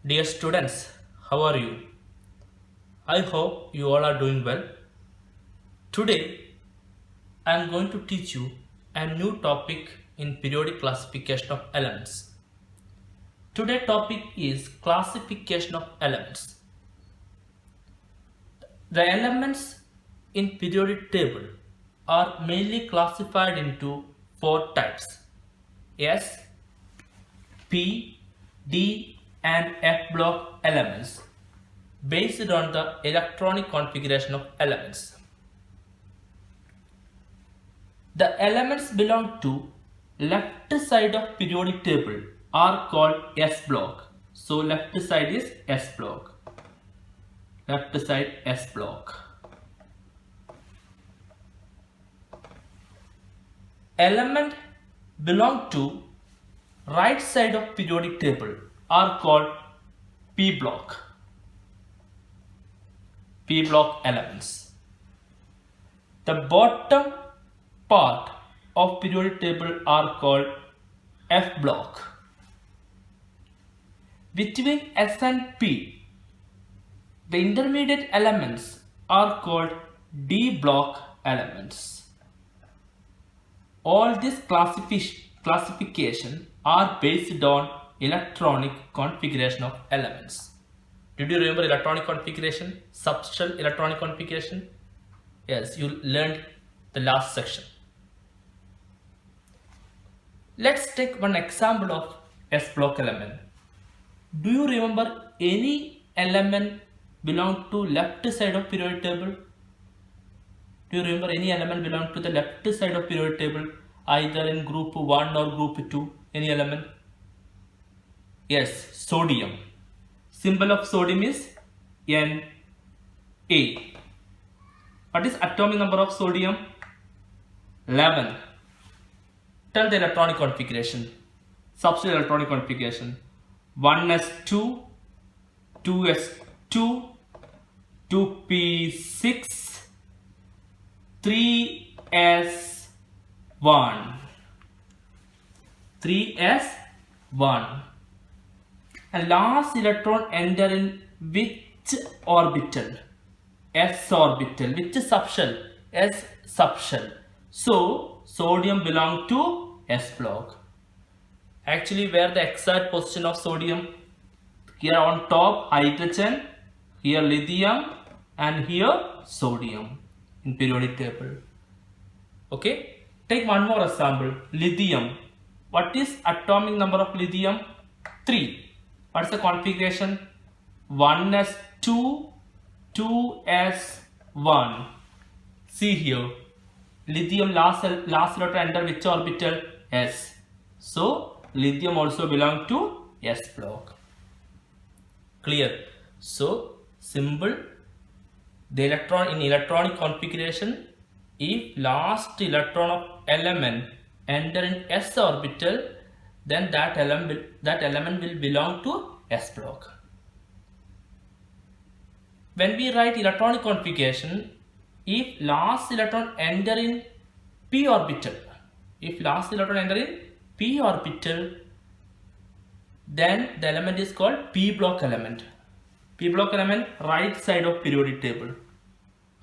Dear students, how are you? I hope you all are doing well. Today, I am going to teach you a new topic in periodic classification of elements. Today's topic is classification of elements. The elements in periodic table are mainly classified into four types: S, P, D, and F block elements based on the electronic configuration of elements. The elements belong to left side of periodic table are called S block. So left side is S block. Left side S block. Element belong to right side of periodic table are called P block. P block elements. The bottom part of periodic table are called F block. Between S and P, the intermediate elements are called D block elements. All this classification are based on electronic configuration of elements. Did you remember electronic configuration? Subshell electronic configuration? Yes, you learned the last section. Let's take one example of S block element. Do you remember any element belong to left side of periodic table? Do you remember any element belong to the left side of periodic table, either in group 1 or group 2? Any element? Yes, sodium. Symbol of sodium is Na. What is atomic number of sodium? 11. Tell the electronic configuration. Substitute electronic configuration. 1s2, 2s2, 2p6, 3s1. 3s1. And last electron enter in which orbital? S orbital. Which subshell? S subshell. So sodium belong to S block. Actually, where the exact position of sodium? Here on top hydrogen, here lithium, and here sodium in periodic table. Okay, take one more example. Lithium. What is atomic number of lithium? 3. What is the configuration? 1s2, 2s1. See here, lithium last electron enter which orbital? S. So lithium also belong to S block. Clear? So symbol, the electron in electronic configuration, if last electron of element enter in S orbital, then that element will belong to S block. When we write electronic configuration, if last electron enter in p orbital, then the element is called P block element. P block element right side of periodic table.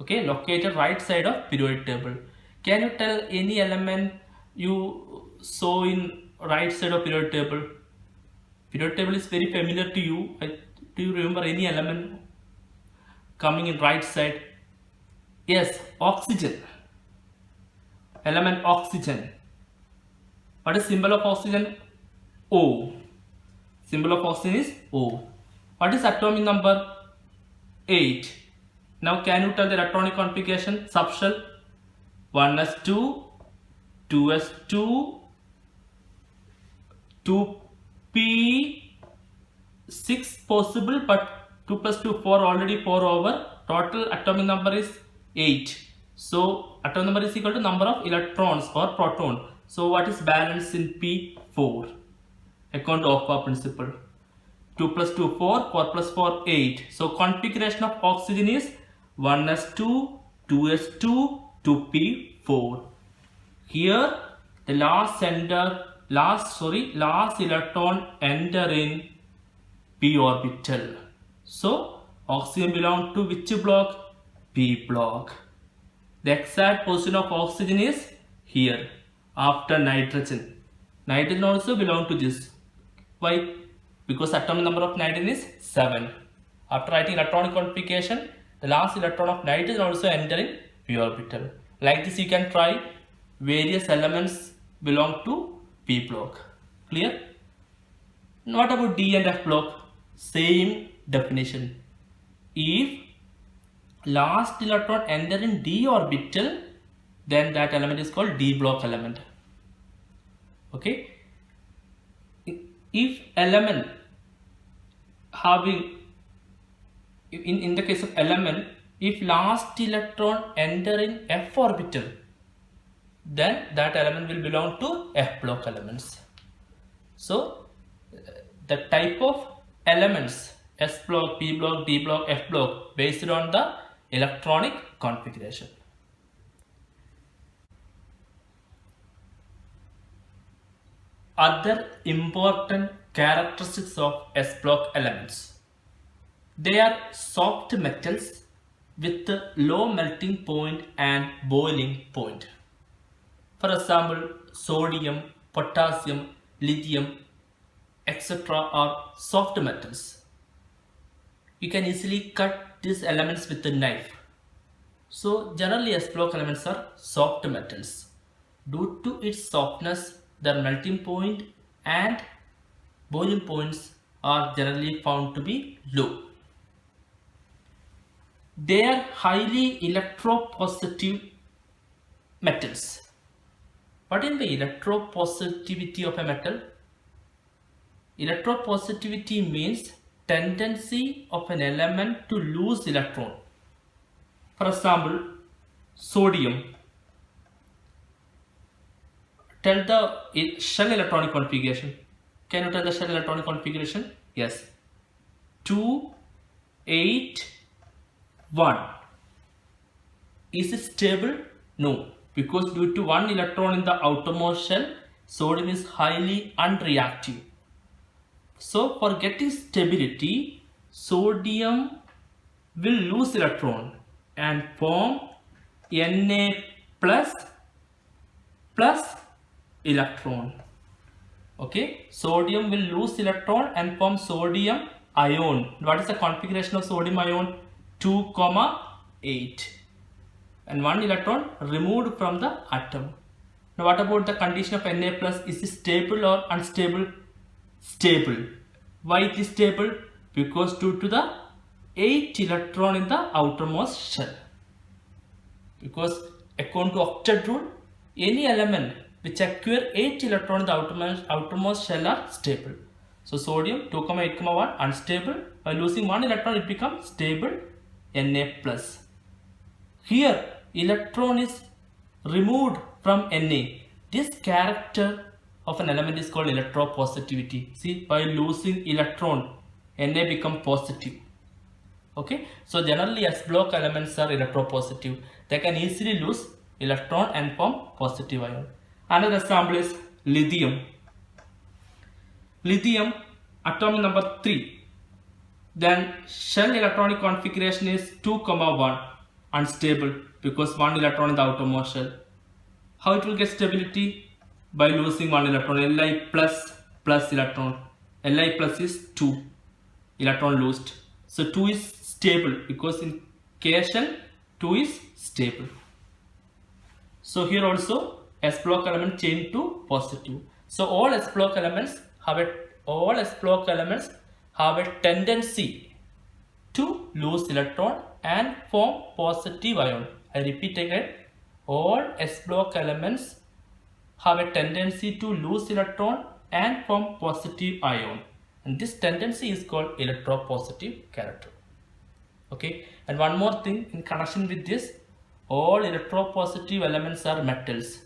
Okay, located right side of periodic table. Can you tell any element you saw in right side of periodic table? Periodic table is very familiar to you. Do you remember any element coming in right side? Yes, oxygen. Element oxygen. What is symbol of oxygen? O. Symbol of oxygen is O. What is atomic number? 8. Now can you tell the electronic configuration? Subshell. 1s2, 2s2, 2p6 possible, but 2 plus 2 4, already 4 over. Total atomic number is 8. So atomic number is equal to number of electrons or proton. So what is balance in P? 4. According to Hoffa principle. 2 plus 2 4, 4 plus 4 8. So configuration of oxygen is 1s2, 2s2, 2p4. Here the last electron enter in p orbital. So oxygen belongs to which block? P block. The exact position of oxygen is here after nitrogen. Nitrogen also belongs to this. Why? Because atomic number of nitrogen is 7. After writing electronic configuration, the last electron of nitrogen also enter in p orbital. Like this you can try various elements belong to p block. Clear? What about D and F block? Same definition. If last electron enter in d orbital, then that element is called d block element. Okay. If element having in the case of element, if last electron enter in f orbital, then that element will belong to f block elements. So the type of elements s block, p block, d block, f block based on the electronic configuration. Other important characteristics of s block elements. They are soft metals with low melting point and boiling point. For example, sodium, potassium, lithium, etc. are soft metals. You can easily cut these elements with a knife. So generally s block elements are soft metals. Due to its softness, their melting point and boiling points are generally found to be low. They are highly electropositive metals. What is the electropositivity of a metal? Electropositivity means tendency of an element to lose electron. For example, sodium. Tell the shell electronic configuration. Can you tell the shell electronic configuration? Yes. 2, 8, 1. Is it stable? No. Because due to one electron in the outermost shell, sodium is highly unreactive. So for getting stability, sodium will lose electron and form Na plus electron. Okay, sodium will lose electron and form sodium ion. What is the configuration of sodium ion? 2, 8. And one electron removed from the atom. Now what about the condition of Na plus? Is it stable or unstable? Stable. Why it is stable? Because due to the 8 electron in the outermost shell. Because according to octet rule, any element which acquire 8 electron in the outermost shell are stable. So sodium 2, 8, 1 unstable. By losing one electron it becomes stable Na plus. Here electron is removed from Na. This character of an element is called electropositivity. See, by losing electron, Na become positive. Okay, so generally s block elements are electropositive. They can easily lose electron and form positive ion. Another example is lithium. Lithium atomic number 3. Then shell electronic configuration is 2, 1 unstable because one electron in the outermost shell. How it will get stability? By losing one electron. Li plus electron. Li plus is 2 electron lost. So 2 is stable because in K shell 2 is stable. So here also s block element change to positive. So all s block elements have a tendency to lose electron and form positive ion. I repeat again, all s block elements have a tendency to lose electron and form positive ion, and this tendency is called electropositive character. Okay, and one more thing in connection with this, all electropositive elements are metals.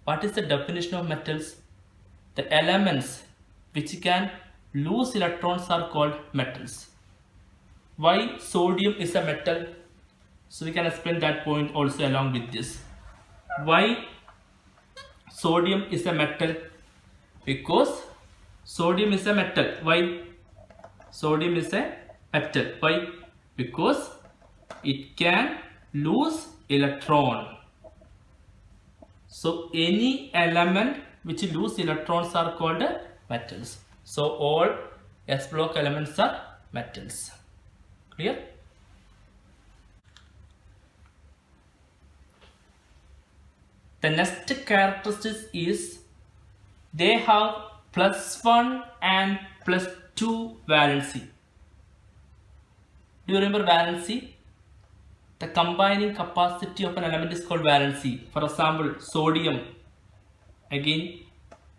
What is the definition of metals? The elements which can lose electrons are called metals. Why sodium is a metal? So we can explain that point also along with this. Why sodium is a metal? Because sodium is a metal. Why? Sodium is a metal. Why? Because it can lose electron. So any element which lose electrons are called metals. So all S block elements are metals. Clear? The next characteristic is they have +1 and +2 valency. Do you remember valency? The combining capacity of an element is called valency. For example, sodium. Again,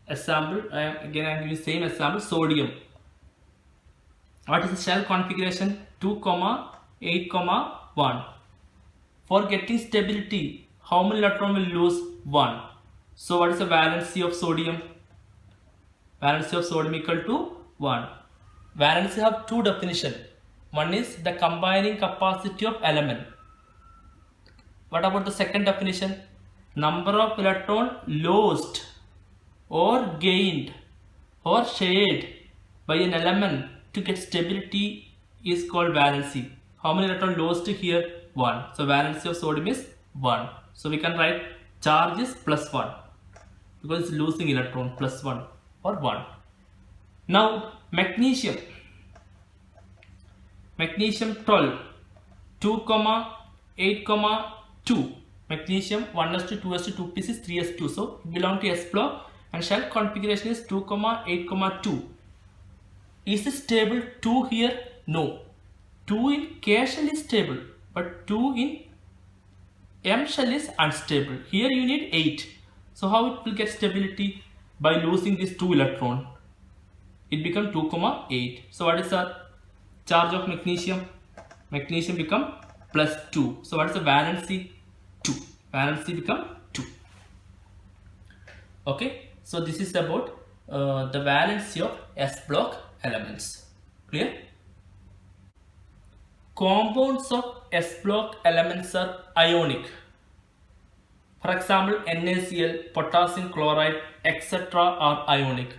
example. Again, I am giving same example. Sodium. What is the shell configuration? 2, 8, 1. For getting stability, how many electrons will lose? 1. So what is the valency of sodium? Valency of sodium equal to 1. Valency have two definitions. One is the combining capacity of element. What about the second definition? Number of electrons lost or gained or shared by an element to get stability is called valency. How many electrons lost here? 1. So valency of sodium is 1. So we can write charge is +1 because it's losing electron, +1 or 1. Now magnesium. Magnesium 12, 2, 8, 2. Magnesium 1s2, 2s2, 2 pieces, 3s2. So it belongs to S block and shell configuration is 2, 8, 2. Is it stable 2 here? No. 2 in K shell is stable, but 2 in M shell is unstable. Here you need 8. So how it will get stability? By losing this 2 electron. It becomes 2, 8. So what is the charge of magnesium? Magnesium become +2. So what is the valency? 2. Valency become 2. Okay. So this is about the valency of S block elements. Clear? Compounds of S block elements are ionic. For example, NaCl, potassium chloride, etc. are ionic.